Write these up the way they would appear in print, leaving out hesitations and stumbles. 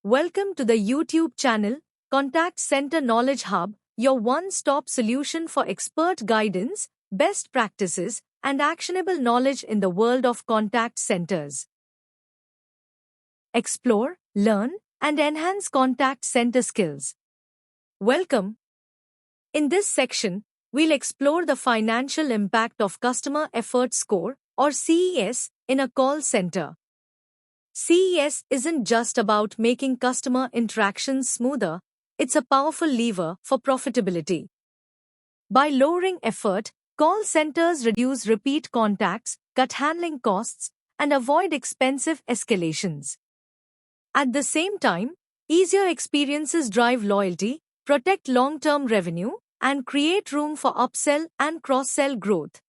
Welcome to the YouTube channel, Contact Center Knowledge Hub, your one-stop solution for expert guidance, best practices, and actionable knowledge in the world of contact centers. Explore, learn, and enhance contact center skills. Welcome. In this section, we'll explore the financial impact of Customer Effort Score, or CES, in a call center. CES isn't just about making customer interactions smoother, it's a powerful lever for profitability. By lowering effort, call centers reduce repeat contacts, cut handling costs, and avoid expensive escalations. At the same time, easier experiences drive loyalty, protect long-term revenue, and create room for upsell and cross-sell growth.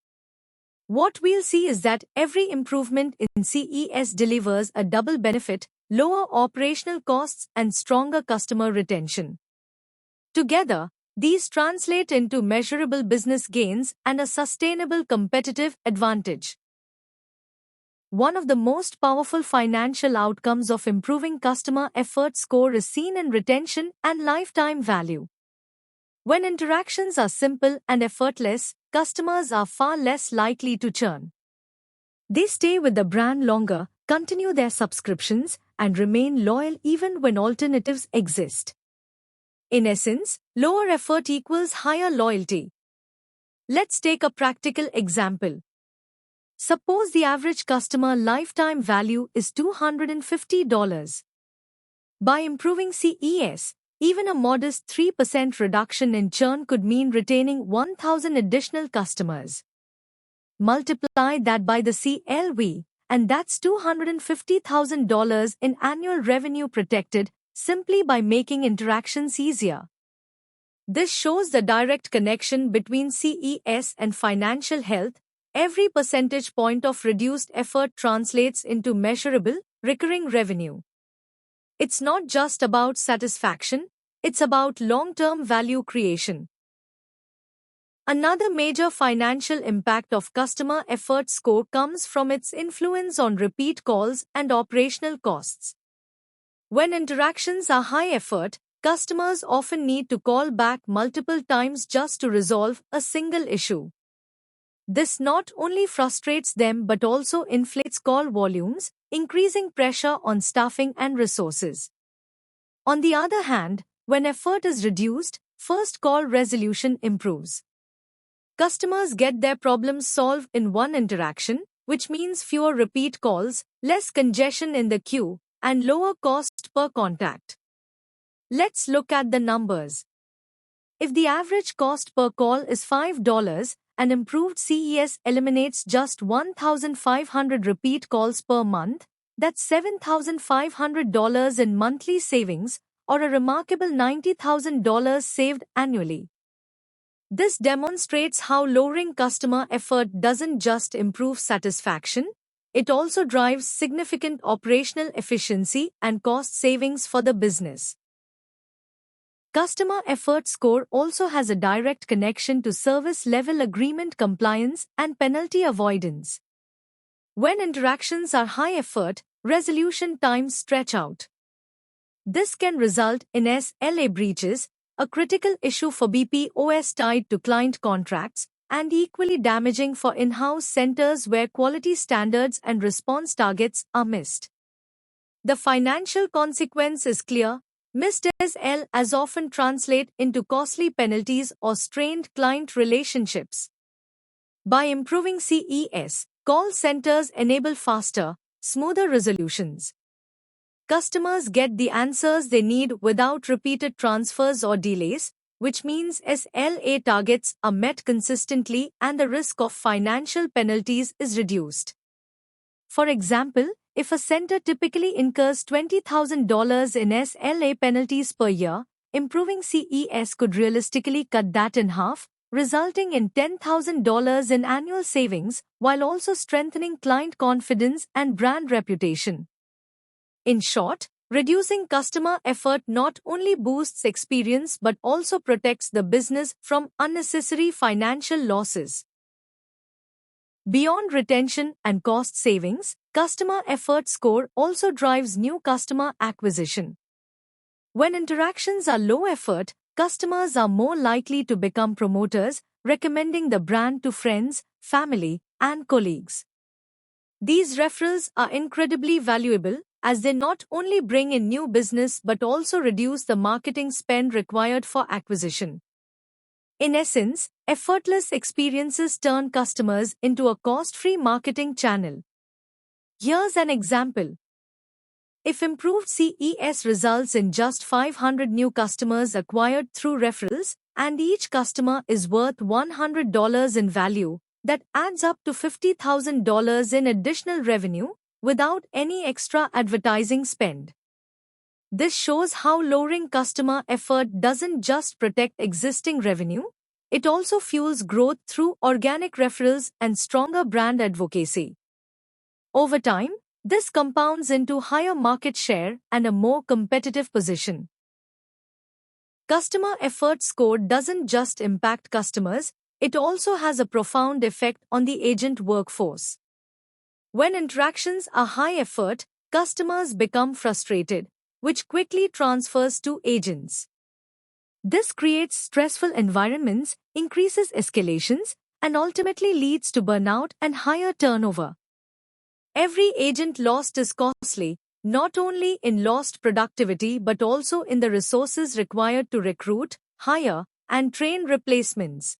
What we'll see is that every improvement in CES delivers a double benefit: lower operational costs and stronger customer retention. Together, these translate into measurable business gains and a sustainable competitive advantage. One of the most powerful financial outcomes of improving customer effort score is seen in retention and lifetime value. When interactions are simple and effortless, customers are far less likely to churn. They stay with the brand longer, continue their subscriptions, and remain loyal even when alternatives exist. In essence, lower effort equals higher loyalty. Let's take a practical example. Suppose the average customer lifetime value is $250. By improving CES, even a modest 3% reduction in churn could mean retaining 1,000 additional customers. Multiply that by the CLV, and that's $250,000 in annual revenue protected simply by making interactions easier. This shows the direct connection between CES and financial health. Every percentage point of reduced effort translates into measurable, recurring revenue. It's not just about satisfaction, it's about long-term value creation. Another major financial impact of customer effort score comes from its influence on repeat calls and operational costs. When interactions are high effort, customers often need to call back multiple times just to resolve a single issue. This not only frustrates them but also inflates call volumes, increasing pressure on staffing and resources. On the other hand, when effort is reduced, first call resolution improves. Customers get their problems solved in one interaction, which means fewer repeat calls, less congestion in the queue, and lower cost per contact. Let's look at the numbers. If the average cost per call is $5, an improved CES eliminates just 1,500 repeat calls per month, that's $7,500 in monthly savings, or a remarkable $90,000 saved annually. This demonstrates how lowering customer effort doesn't just improve satisfaction, it also drives significant operational efficiency and cost savings for the business. Customer effort score also has a direct connection to service level agreement compliance and penalty avoidance. When interactions are high effort, resolution times stretch out. This can result in SLA breaches, a critical issue for BPOs tied to client contracts, and equally damaging for in-house centers where quality standards and response targets are missed. The financial consequence is clear. Missed SLAs often translate into costly penalties or strained client relationships. By improving CES, call centers enable faster, smoother resolutions. Customers get the answers they need without repeated transfers or delays, which means SLA targets are met consistently and the risk of financial penalties is reduced. For example, if a center typically incurs $20,000 in SLA penalties per year, improving CES could realistically cut that in half, resulting in $10,000 in annual savings, while also strengthening client confidence and brand reputation. In short, reducing customer effort not only boosts experience but also protects the business from unnecessary financial losses. Beyond retention and cost savings, customer effort score also drives new customer acquisition. When interactions are low effort, customers are more likely to become promoters, recommending the brand to friends, family, and colleagues. These referrals are incredibly valuable as they not only bring in new business but also reduce the marketing spend required for acquisition. In essence, effortless experiences turn customers into a cost-free marketing channel. Here's an example. If improved CES results in just 500 new customers acquired through referrals, and each customer is worth $100 in value, that adds up to $50,000 in additional revenue without any extra advertising spend. This shows how lowering customer effort doesn't just protect existing revenue, it also fuels growth through organic referrals and stronger brand advocacy. Over time, this compounds into higher market share and a more competitive position. Customer effort score doesn't just impact customers, it also has a profound effect on the agent workforce. When interactions are high effort, customers become frustrated, which quickly transfers to agents. This creates stressful environments, increases escalations, and ultimately leads to burnout and higher turnover. Every agent lost is costly, not only in lost productivity but also in the resources required to recruit, hire, and train replacements.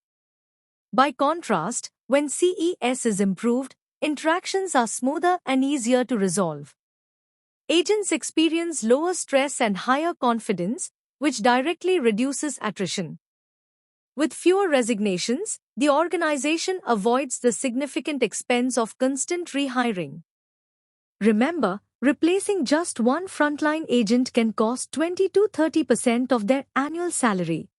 By contrast, when CES is improved, interactions are smoother and easier to resolve. Agents experience lower stress and higher confidence, which directly reduces attrition. With fewer resignations, the organization avoids the significant expense of constant rehiring. Remember, replacing just one frontline agent can cost 20 to 30% of their annual salary.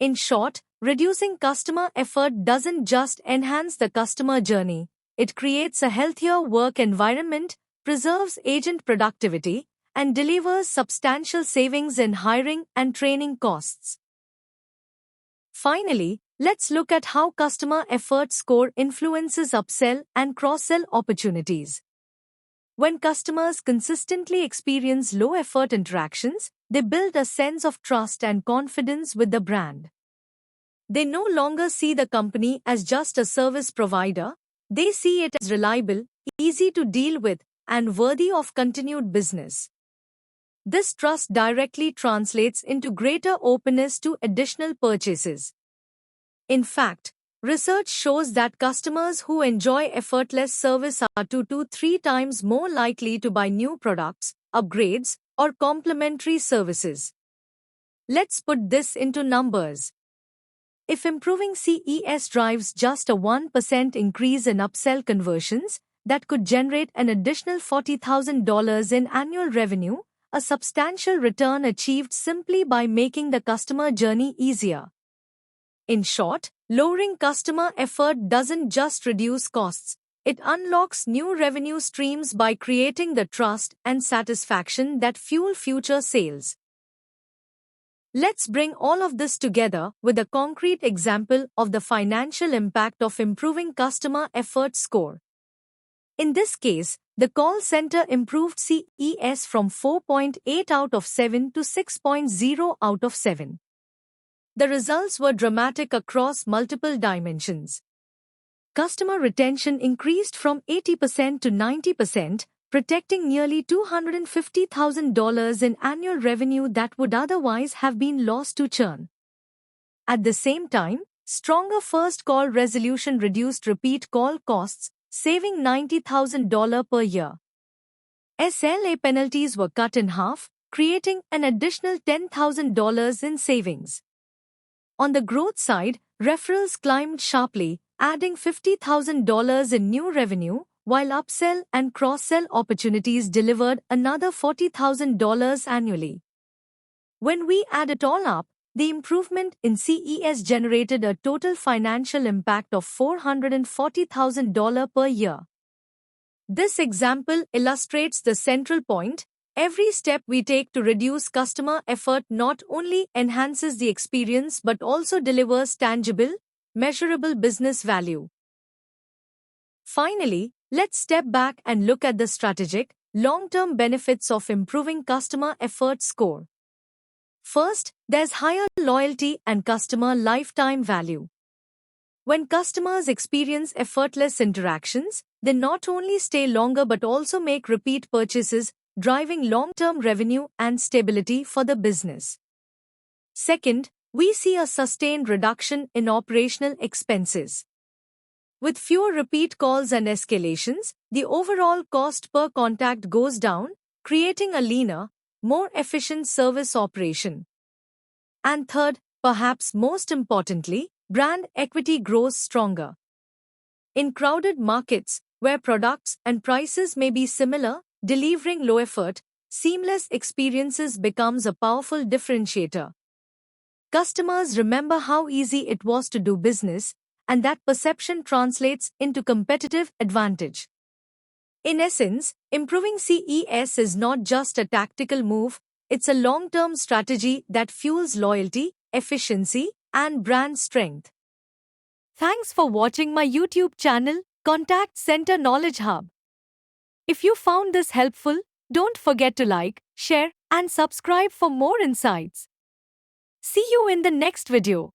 In short, reducing customer effort doesn't just enhance the customer journey, it creates a healthier work environment, preserves agent productivity, and delivers substantial savings in hiring and training costs. Finally, let's look at how customer effort score influences upsell and cross-sell opportunities. When customers consistently experience low-effort interactions, they build a sense of trust and confidence with the brand. They no longer see the company as just a service provider, they see it as reliable, easy to deal with, and worthy of continued business. This trust directly translates into greater openness to additional purchases. In fact, research shows that customers who enjoy effortless service are 2 to 3 times more likely to buy new products, upgrades, or complementary services. Let's put this into numbers. If improving CES drives just a 1% increase in upsell conversions, that could generate an additional $40,000 in annual revenue, a substantial return achieved simply by making the customer journey easier. In short, lowering customer effort doesn't just reduce costs, it unlocks new revenue streams by creating the trust and satisfaction that fuel future sales. Let's bring all of this together with a concrete example of the financial impact of improving customer effort score. In this case, the call center improved CES from 4.8 out of 7 to 6.0 out of 7. The results were dramatic across multiple dimensions. Customer retention increased from 80% to 90%, protecting nearly $250,000 in annual revenue that would otherwise have been lost to churn. At the same time, stronger first call resolution reduced repeat call costs, saving $90,000 per year. SLA penalties were cut in half, creating an additional $10,000 in savings. On the growth side, referrals climbed sharply, adding $50,000 in new revenue, while upsell and cross-sell opportunities delivered another $40,000 annually. When we add it all up, the improvement in CES generated a total financial impact of $440,000 per year. This example illustrates the central point. Every step we take to reduce customer effort not only enhances the experience but also delivers tangible, measurable business value. Finally, let's step back and look at the strategic, long-term benefits of improving customer effort score. First, there's higher loyalty and customer lifetime value. When customers experience effortless interactions, they not only stay longer but also make repeat purchases, driving long-term revenue and stability for the business. Second, we see a sustained reduction in operational expenses. With fewer repeat calls and escalations, the overall cost per contact goes down, creating a leaner, more efficient service operation. And third, perhaps most importantly, brand equity grows stronger. In crowded markets, where products and prices may be similar, delivering low effort, seamless experiences becomes a powerful differentiator. Customers remember how easy it was to do business, and that perception translates into competitive advantage. In essence, improving CES is not just a tactical move, it's a long-term strategy that fuels loyalty, efficiency, and brand strength. Thanks for watching my YouTube channel, Contact Center Knowledge Hub. If you found this helpful, don't forget to like, share, and subscribe for more insights. See you in the next video.